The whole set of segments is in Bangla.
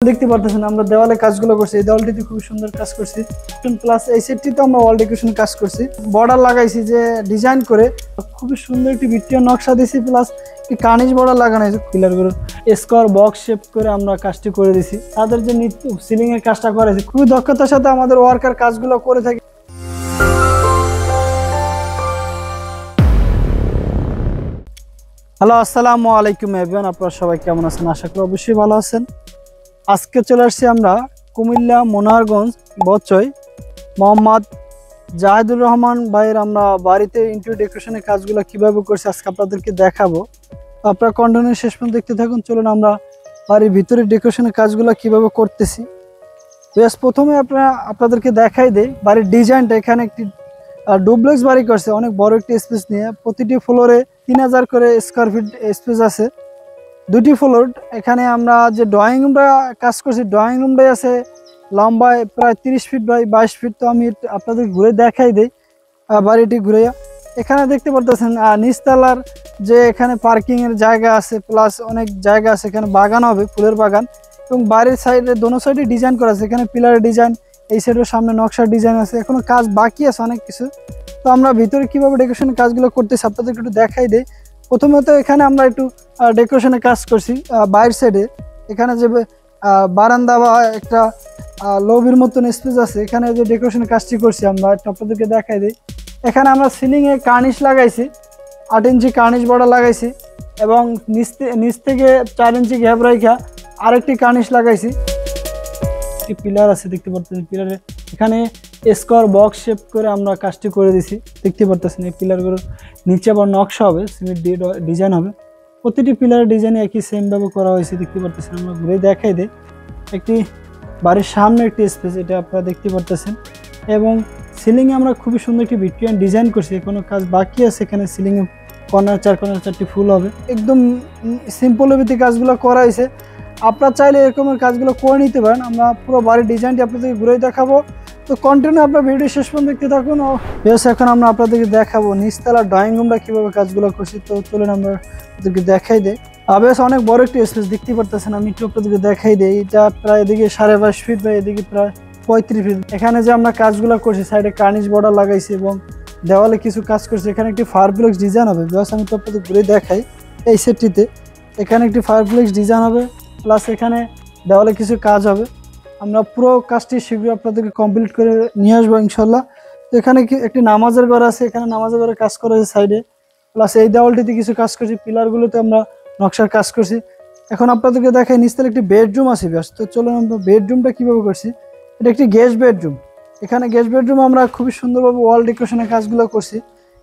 দেখতে পারতেছেন আমরা দেওয়ালে কাজগুলো করছি। এই দেওয়ালটিতে খুব সুন্দর কাজ করছি। প্লাস এই সেটটিতে আমরা ওয়াল ডেকোরেশন কাজ করছি, বর্ডার লাগাইছি যে ডিজাইন করে খুব সুন্দর একটি ভিক্টোরিয়ান নকশা দিয়েছি। প্লাস কার্নিশ বর্ডার লাগানো হয়েছে, পিলারগুলো স্কোয়ার বক্স শেপ করে আমরা কাজটি করে দিছি। তাদের যে সিলিং এর কাজটা করেছি খুবই দক্ষতার সাথে আমাদের ওয়ার্কার কাজগুলো করে থাকি। হ্যালো, আসসালামু আলাইকুম এভরিওয়ান, আপনারা সবাই কেমন আছেন? আশা করি অবশ্যই ভালো আছেন। আজকে চলে আসছি আমরা কুমিল্লা মনোহরগঞ্জ বচই মোহাম্মদ জাহিদুর রহমান ভাইয়ের আমরা বাড়িতে ইন্টেরিয়র ডেকোরেশনের কাজগুলো কিভাবে করছি আজকে আপনাদেরকে দেখাবো। আপনারা কন্টিনিউ শেষ পর্যন্ত দেখতে থাকুন। চলুন আমরা বাড়ির ভিতরে ডেকোরেশনের কাজগুলো কিভাবে করতেছি। বেশ প্রথমে আপনাদেরকে দেখাই দেই বাড়ির ডিজাইনটা। এখানে একটি ডুপ্লেক্স বাড়ি করছে, অনেক বড় একটি স্পেস নিয়ে। প্রতিটি ফ্লোরে 3000 করে স্কোয়ার ফিট স্পেস আছে, দুটি ফ্লোর। এখানে আমরা যে ড্রয়িং রুমটা কাজ করছি, ড্রয়িং রুমটাই আছে লম্বায় প্রায় 30 ফিট বাই 22 ফিট। তো আমি আপনাদের ঘুরে দেখাই দিই বাড়িটি ঘুরে। এখানে দেখতে পারতেছেন নিচতলার যে এখানে পার্কিং এর জায়গা আছে, প্লাস অনেক জায়গা আছে, এখানে বাগান হবে, ফুলের বাগান। এবং বাড়ির সাইডে দোনো সাইডে ডিজাইন করা আছে। এখানে পিলারের ডিজাইন, এই সাইডের সামনে নকশার ডিজাইন আছে। এখনো কাজ বাকি আছে অনেক কিছু। তো আমরা ভিতরে কিভাবে ডেকোরেশনের কাজগুলো করতেছি আপনাদেরকে একটু দেখাই দিই। প্রথমত এখানে আমরা একটু ডেকোরেশনের কাজ করছি বাইরের সাইডে। এখানে যে বারান্দা বা একটা লবির মতন স্পেস আছে, এখানে যে ডেকোরেশনের কাজটি করছি আমরা আপনাদেরকে দেখাই দিই। এখানে আমরা সিলিংয়ে কার্নিশ লাগাইছি, 8 ইঞ্চি কার্নিশ বর্ডার লাগাইছি এবং নিচ থেকে 4 ইঞ্চি গ্যাপ রাখা আরেকটি কার্নিশ লাগাইছি। একটি পিলার আছে দেখতে পাচ্ছেন, পিলারে এখানে স্কোয়ার বক্স শেপ করে আমরা কাজটি করে দিছি। দেখতে পাচ্ছেন এই পিলারগুলোর নিচে আবার নকশা হবে, সিমেন্ট দিয়ে ডিজাইন হবে। প্রতিটি পিলারের ডিজাইনে একই সেমভাবে করা হয়েছে দেখতে পাচ্ছেন। আমরা ঘুরে দেখাই দিই। একটি বাড়ির সামনে একটি স্পেস, এটা আপনারা দেখতে পাচ্ছেন। এবং সিলিংয়ে আমরা খুবই সুন্দর একটি ভিক্টোরিয়ান ডিজাইন করছি, কোনো কাজ বাকি আছে। এখানে সিলিংয়ে কর্নার 4টি ফুল হবে, একদম সিম্পল ভিত্তিক কাজগুলো করা হয়েছে। আপনারা চাইলে এরকমের কাজগুলো করে নিতে পারেন। আমরা পুরো বাড়ির ডিজাইনটি আপনাদেরকে ঘুরে দেখাবো। তো কন্টিনিউ আপনার ভিডিও শেষ পর্যন্ত দেখতে থাকুন। বেশ এখন আমরা আপনাদেরকে দেখাবো নিচতলা ড্রয়িং রুমটা কীভাবে কাজগুলো করছি। তো চলুন আমরা আপনাদেরকে দেখাই দেই। বেশ অনেক বড় একটি স্পেস দেখতে পারতেছেন। আমি একটু আপনাদেরকে দেখাই দিই। এটা প্রায় এদিকে 22.5 ফিট বা এদিকে প্রায় 35 ফিট। এখানে যে আমরা কাজগুলো করছি, সাইডে কার্নিশ বর্ডার লাগাইছি এবং দেওয়ালে কিছু কাজ করছি। এখানে একটি ফায়ারপ্লেক্স ডিজাইন হবে। বেশ আমি তো আপনাদের ঘুরে দেখাই। এই সেটটিতে এখানে একটি ফায়ারপ্লেক্স ডিজাইন হবে, প্লাস এখানে দেওয়ালে কিছু কাজ হবে। আমরা পুরো কাজটি শীঘ্রই আপনাদেরকে কমপ্লিট করে নিয়ে আসবো ইনশাল্লাহ। তো এখানে একটি নামাজের ঘর আছে, এখানে নামাজের ঘরে কাজ করা আছে সাইডে। প্লাস এই দেওয়ালটিতে কিছু কাজ করছি, পিলারগুলোতে আমরা নকশার কাজ করছি। এখন আপনাদেরকে দেখাই নিচতলা একটি বেডরুম আছে। বেশ তো চলুন আমরা বেডরুমটা কীভাবে করছি। এটা একটি গেস্ট বেডরুম। এখানে গেস্ট বেডরুম আমরা খুবই সুন্দরভাবে ওয়াল ডেকোরেশনের কাজগুলো করছি।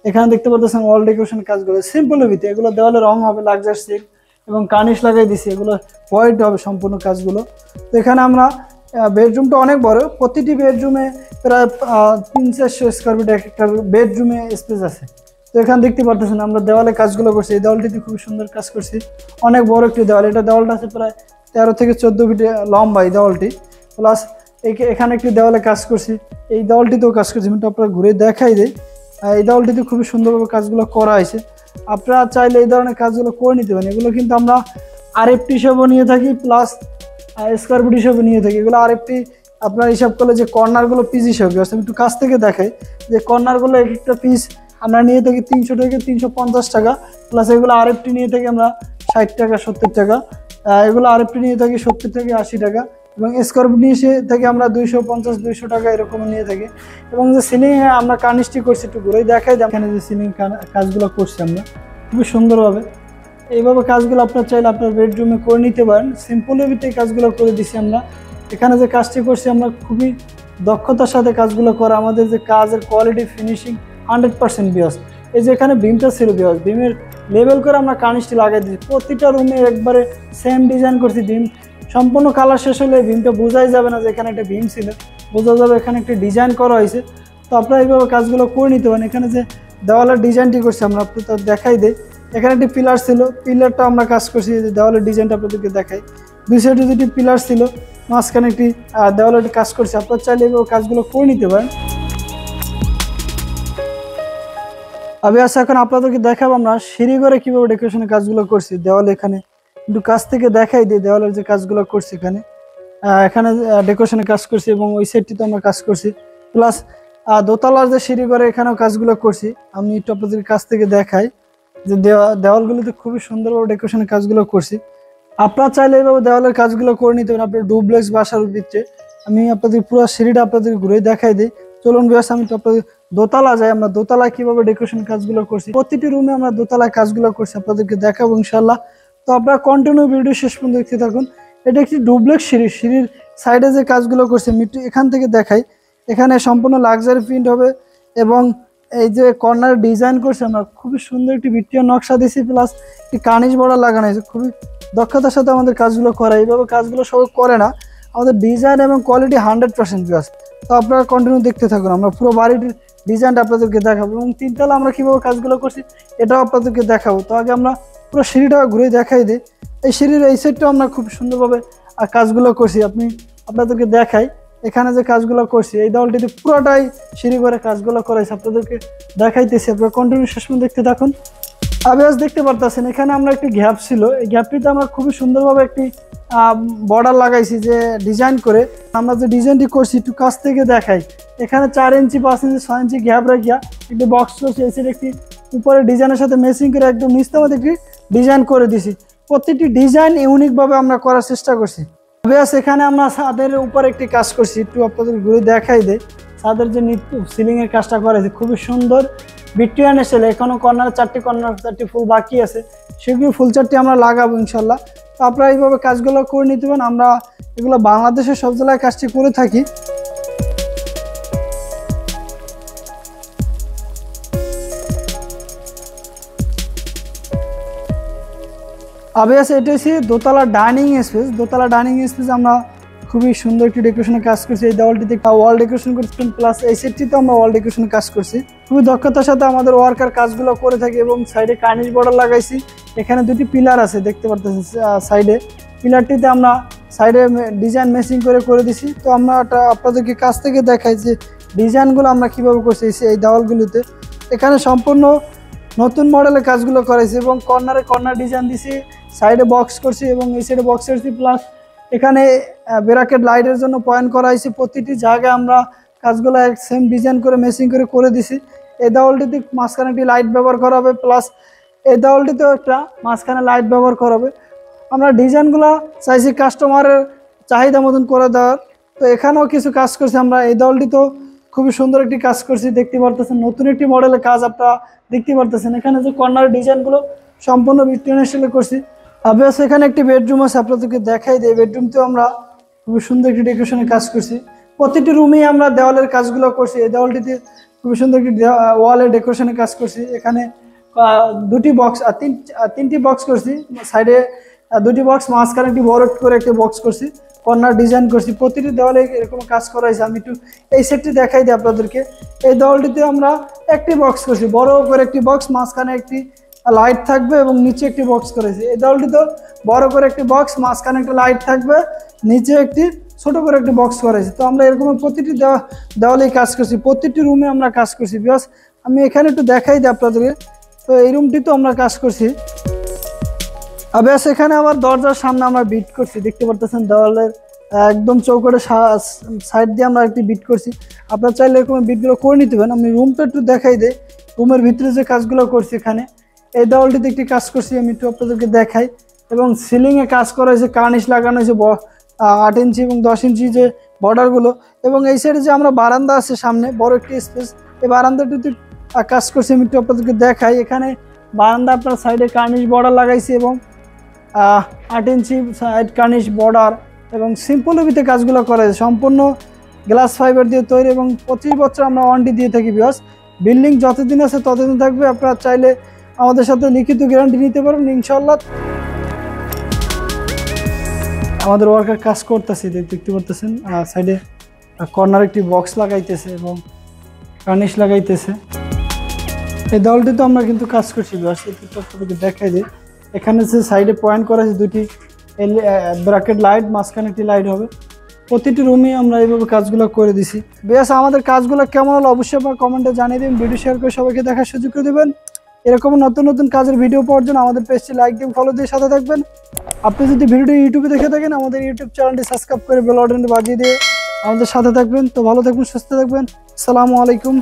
এখানে দেখতে পাচ্ছেন ওয়াল ডেকোরেশনের কাজগুলো সিম্পলের ভিতরে। এগুলো দেওয়ালে রং হবে লাক্সারি সিল্ক এবং কার্নিশ লাগাই দিছি, এগুলো হোয়াইট হবে সম্পূর্ণ কাজগুলো। তো এখানে আমরা বেডরুমটা অনেক বড়, প্রতিটি বেডরুমে প্রায় 300-400 স্কোয়ার ফিট একটা বেডরুমে স্পেস আছে। তো এখানে দেখতে পারতেছেন আমরা দেওয়ালে কাজগুলো করছি। এই দেওয়ালটিতে খুব সুন্দর কাজ করছি, অনেক বড় একটি দেওয়াল। এটা দেওয়ালটা আছে প্রায় 13 থেকে 14 ফিট লম্বা এই দেওয়ালটি। প্লাস এখানে একটি দেওয়ালে কাজ করছি, এই দেওয়ালটিতেও কাজ করছি। কিন্তু আপনারা ঘুরে দেখাই দেয়। এই দেওয়ালটিতে খুবই সুন্দরভাবে কাজগুলো করা হয়েছে। আপনারা চাইলে এই ধরনের কাজগুলো করে নিতে পারেন। এগুলো কিন্তু আমরা আরএফটি হিসাবেও নিয়ে থাকি, প্লাস স্কোয়ার ফিট হিসাবে নিয়ে থাকি। এগুলো আরএফটি আপনার হিসাব করলে যে কর্নারগুলো পিস হিসাবে, আমি একটু কাছ থেকে দেখাই যে কর্নারগুলো এক একটা পিস আমরা নিয়ে থাকি 300 থেকে 350 টাকা। প্লাস এগুলো আরএফটি নিয়ে থাকি আমরা 60 টাকা 70 টাকা। এগুলো আরএফটি নিয়ে থাকি 70 থেকে 80 টাকা। এবং স্কোয়ার ফিট নিয়ে থাকি আমরা 250-200 টাকা এরকম নিয়ে থাকি। এবং যে সিলিংয়ে আমরা কার্নিশটি করছি একটু ঘুরেই দেখাই। এখানে যে সিলিং কাজগুলো করছি আমরা খুবই সুন্দরভাবে। এইভাবে কাজগুলো আপনার চাইলে আপনার বেডরুমে করে নিতে পারেন। সিম্পলের ভিতরে কাজগুলো করে দিছি আমরা। এখানে যে কাজটি করছি আমরা খুবই দক্ষতার সাথে কাজগুলো করা। আমাদের যে কাজের কোয়ালিটি ফিনিশিং 100% বিয়স। এই যে এখানে বিমটা ছিল বিয়স, বিমের লেভেল করে আমরা কার্নিশটি লাগাই দিচ্ছি। প্রতিটা রুমে একবারে সেম ডিজাইন করছি। বিম সম্পূর্ণ কালার শেষ হলে বিমটা বোঝাই যাবে না যে এখানে একটা বিম ছিল, বোঝা যাবে এখানে একটা ডিজাইন করা হয়েছে। তো আপনারা এইভাবে কাজগুলো করে নিতে পারেন। এখানে যে দেওয়ালের ডিজাইনটি করছি আমরা আপনাদের দেখাই দিই। এখানে একটি পিলার ছিল, পিলারটা আমরা কাজ করছি। দেওয়ালের ডিজাইনটা আপনাদেরকে দেখাই। দুই সাইডে দুটি পিলার ছিল, মাঝখানে একটি দেওয়ালের কাজ করছি। আপনারা চাইলে এইভাবে কাজগুলো করে নিতে পারেন। আমি এখন আপনাদেরকে দেখাবো আমরা সিঁড়ি ঘরে কীভাবে ডেকোরেশনের কাজগুলো করছি। দেওয়ালে এখানে একটু কাছ থেকে দেখাই দিই দেওয়ালের যে কাজগুলো করছি। এখানে এখানে ডেকোরেশনের কাজ করছি এবং ওই সাইডটিতে আমরা কাজ করছি, প্লাস দোতলার যে সিঁড়ি করে এখানেও কাজগুলো করছি। আমি একটু আপনাদের কাছ থেকে দেখাই যে দেওয়ালগুলোতে খুবই সুন্দরভাবে ডেকোরেশনের কাজগুলো করছি। আপনারা চাইলে এইভাবে দেওয়ালের কাজগুলো করে নিতে পারেন আপনার ডুপ্লেক্স বাসার ভিতরে। আমি আপনাদের পুরো সিঁড়িটা আপনাদের ঘুরে দেখাই দিই। চলুন ভিউয়ার্স, আমি তো আপনাদের দোতলা যাই, আমরা দোতলায় কিভাবে ডেকোরেশন কাজগুলো করছি, প্রতিটি রুমে আমরা দোতলায় কাজগুলো করছি আপনাদেরকে দেখাবো ইনশাল্লাহ। তো আপনারা কন্টিনিউ ভিডিও শেষ পর্যন্ত দেখতে থাকুন। এটা একটি ডুপ্লেক্স সিঁড়ি, সিঁড়ির সাইডে যে কাজগুলো করছে আমি একটু এখান থেকে দেখাই। এখানে সম্পূর্ণ লাক্সারি প্রিন্ট হবে এবং এই যে কর্নার ডিজাইন করছে আমরা খুবই সুন্দর একটি ভিক্টোরিয়ান নকশা দিয়েছি, প্লাস একটি কার্নিশ বর্ডার লাগানো হয়েছে। খুবই দক্ষতার সাথে আমাদের কাজগুলো করা, এইভাবে কাজগুলো সবাই করে না, আমাদের ডিজাইন এবং কোয়ালিটি 100% ভিউয়ার্স। তো আপনারা কন্টিনিউ দেখতে থাকুন, আমরা পুরো বাড়ির ডিজাইনটা আপনাদেরকে দেখাবো এবং তিনতলা আমরা কীভাবে কাজগুলো করছি এটাও আপনাদেরকে দেখাবো। তো আগে আমরা পুরো সিঁড়িটা ঘুরে দেখাই দিই। এই সিঁড়ির এই সাইডটাও আমরা খুব সুন্দরভাবে কাজগুলো করছি, আপনাদেরকে দেখাই। এখানে যে কাজগুলো করছি এই দেওয়ালটিতে পুরোটাই সিঁড়ি করে কাজগুলো করেছি, আপনাদেরকে দেখাইতেছি। আপনারা কন্টিনিউ শেষ পর্যন্ত দেখতে থাকুন। আজ দেখতে পারতেছেন এখানে আমরা একটি গ্যাপ ছিল, এই গ্যাপটিতে আমরা খুবই সুন্দরভাবে একটি বর্ডার লাগাইছি যে ডিজাইন করে। আমরা যে ডিজাইনটি করছি একটু কাছ থেকে দেখাই। এখানে 4 ইঞ্চি 5 ইঞ্চি 6 ইঞ্চি গ্যাপ রাখিয়া একটি বক্স করছি, এসে একটি উপরে ডিজাইনের সাথে ম্যাচিং করে একদম নিচের মধ্যে একটি ডিজাইন করে দিছি। প্রত্যেকটি ডিজাইন ইউনিকভাবে আমরা করার চেষ্টা করছি। এখানে আমরা ছাদের উপরে একটি কাজ করছি, একটু আপনাদের ঘুরে দেখাই দেয়। ছাদের যে সিলিংয়ের কাজটা করেছে খুবই সুন্দর ভিক্টোরিয়ান স্টাইলে। এখনও কর্নার 4টি ফুল বাকি আছে, সেগুলো ফুল 4টি আমরা লাগাবো ইনশাল্লাহ। তো আপনারা এইভাবে কাজগুলো করে নিতে পারেন, আমরা এগুলো বাংলাদেশের সব জেলায় কাজটি করে থাকি। এটা হচ্ছে দোতলা ডাইনিং স্পেস। দোতলা ডাইনিং স্পেস আমরা খুবই সুন্দর একটি ডেকোরেশনের কাজ করছি। এই দেওয়ালটিতে একটা ওয়াল ডেকোরেশন করছেন, প্লাস এই সেটটিতে আমরা ওয়াল ডেকোরেশনের কাজ করছি। খুবই দক্ষতার সাথে আমাদের ওয়ার্কার কাজগুলো করে থাকি এবং সাইডে কার্নিশ বর্ডার লাগাইছি। এখানে 2টি পিলার আছে দেখতে পারতেছি সাইডে, পিলারটিতে আমরা সাইডে ডিজাইন ম্যাচিং করে দিছি। তো আমরা আপনাদেরকে কাছ থেকে দেখাই যে ডিজাইনগুলো আমরা কীভাবে করছি এই দেওয়ালগুলিতে। এখানে সম্পূর্ণ নতুন মডেলের কাজগুলো করেছি এবং কর্নার ডিজাইন দিছি, সাইডে বক্স করছি এবং এই সাইডে বক্স করছি, প্লাস এখানে ব্র্যাকেট লাইটের জন্য পয়েন্ট করা হয়েছে। প্রতিটি জায়গায় আমরা কাজগুলো সেম ডিজাইন করে মেশিং করে দিছি। এই দেওয়ালটিতে মাঝখানে একটি লাইট ব্যবহার করা হবে, প্লাস এই দেওয়ালটিতেও একটা মাঝখানে লাইট ব্যবহার করা হবে। আমরা ডিজাইনগুলো চাইছি কাস্টমারের চাহিদা মতন করে দেওয়ার। তো এখানেও কিছু কাজ করছি আমরা, এই দেওয়ালটিতেও খুবই সুন্দর একটি কাজ করছি দেখতে পারতেছেন। নতুন একটি মডেলের কাজ আপনারা দেখতে পারতেছেন। এখানে যে কর্নার ডিজাইনগুলো সম্পূর্ণ ভিক্টোরিয়ান স্টাইলে করছি। এখানে একটি বেডরুম আছে, আপনাদেরকে দেখাই দিই। বেডরুমতেও আমরা খুবই সুন্দর একটি ডেকোরেশনের কাজ করছি। প্রতিটি রুমেই আমরা দেওয়ালের কাজগুলো করছি। এই দেওয়ালটিতে খুবই সুন্দর একটি ওয়ালের ডেকোরেশনের কাজ করছি। এখানে 2টি বক্স আর 3টি বক্স করছি, সাইডে 2টি বক্স, মাঝখানে একটি বড় করে একটি বক্স করছি, কর্নার ডিজাইন করছি। প্রতিটি দেওয়ালে এরকম কাজ করা হয়েছে। আমি একটু এই সেটটি দেখাই দিই আপনাদেরকে। এই দেওয়ালটিতে আমরা একটি বক্স করছি, বড় করে একটি বক্স, মাঝখানে একটি লাইট থাকবে এবং নিচে একটি বক্স করেছি। এই দেওয়ালটিতে বড় করে একটি বক্স, মাঝখানে একটা লাইট থাকবে, নিচে একটি ছোট করে একটি বক্স করেছি। তো আমরা এরকম প্রতিটি দেওয়ালেই কাজ করছি, প্রতিটি রুমে আমরা কাজ করছি। বিকজ আমি এখানে একটু দেখাই দিই আপনাদেরকে। তো এই রুমটিতে আমরা কাজ করছি। এখানে আবার দরজার সামনে আমরা বিট করছি, দেখতে পারতেছেন দেওয়ালের একদম চৌকোটে সাইড দিয়ে আমরা একটি বিট করছি। আপনারা চাইলে এরকম বিটগুলো করে নিতে পারেন। আমি রুমটা একটু দেখাই দিই, রুমের ভিতরে যে কাজগুলো করছি। এখানে এই দেওয়ালটিতে একটি কাজ করছি, আমি একটু আপনাদেরকে দেখাই। এবং সিলিংয়ে কাজ করা হয়েছে, কার্নিশ লাগানো হয়েছে 8 ইঞ্চি এবং 10 ইঞ্চি যে বর্ডারগুলো। এবং এই সাইডে যে আমরা বারান্দা আছে সামনে বড় একটি স্পেস, এই বারান্দাটিতে কাজ করছি, আমি একটু আপনাদেরকে দেখাই। এখানে বারান্দা আপনার সাইডে কার্নিশ বর্ডার লাগাইছি এবং 8 ইঞ্চি সাইড কার্নিশ বর্ডার এবং সিম্পল ভিতরে কাজগুলো করা হয়েছে। সম্পূর্ণ গ্লাস ফাইবার দিয়ে তৈরি এবং 25 বছর আমরা ওয়ারেন্টি দিয়ে থাকি। বিকজ বিল্ডিং যতদিন আছে ততদিন থাকবে। আপনারা চাইলে আমাদের সাথে লিখিত গ্যারান্টি নিতে পারবেন ইনশাল্লাহ। আমাদের ওয়ার্কার কাজ করতেছে, দেখতে পারতেছেন সাইডে কর্নার একটি বক্স লাগাইতেছে এবং কার্নিশ লাগাইতেছে। এই দেওয়ালটিতে আমরা কিন্তু কাজ করছি। আপনাদেরকে দেখাই দিই, এখানে যে সাইডে পয়েন্ট করা আছে 2টি ব্র্যাকেট লাইট, মাঝখানে একটি লাইট হবে। প্রতিটি রুমে আমরা এইভাবে কাজগুলো করে দিছি। বেশ আমাদের কাজগুলো কেমন হলো অবশ্যই আপনার কমেন্টে জানিয়ে দিন। ভিডিও শেয়ার করে সবাইকে দেখার সুযোগ করে দেবেন। এরকম নতুন নতুন কাজের ভিডিও পাওয়ার জন্য আমাদের পেজটি লাইক দিন, ফলো দিয়ে সাথে থাকবেন। আপনি যদি ভিডিওটি ইউটিউবে দেখে থাকেন, আমাদের ইউটিউব চ্যানেলটি সাবস্ক্রাইব করে বেল বাটনটি বাজিয়ে দিয়ে আমাদের সাথে থাকবেন। তো ভালো থাকবেন, সুস্থ থাকবেন। আসসালামু আলাইকুম।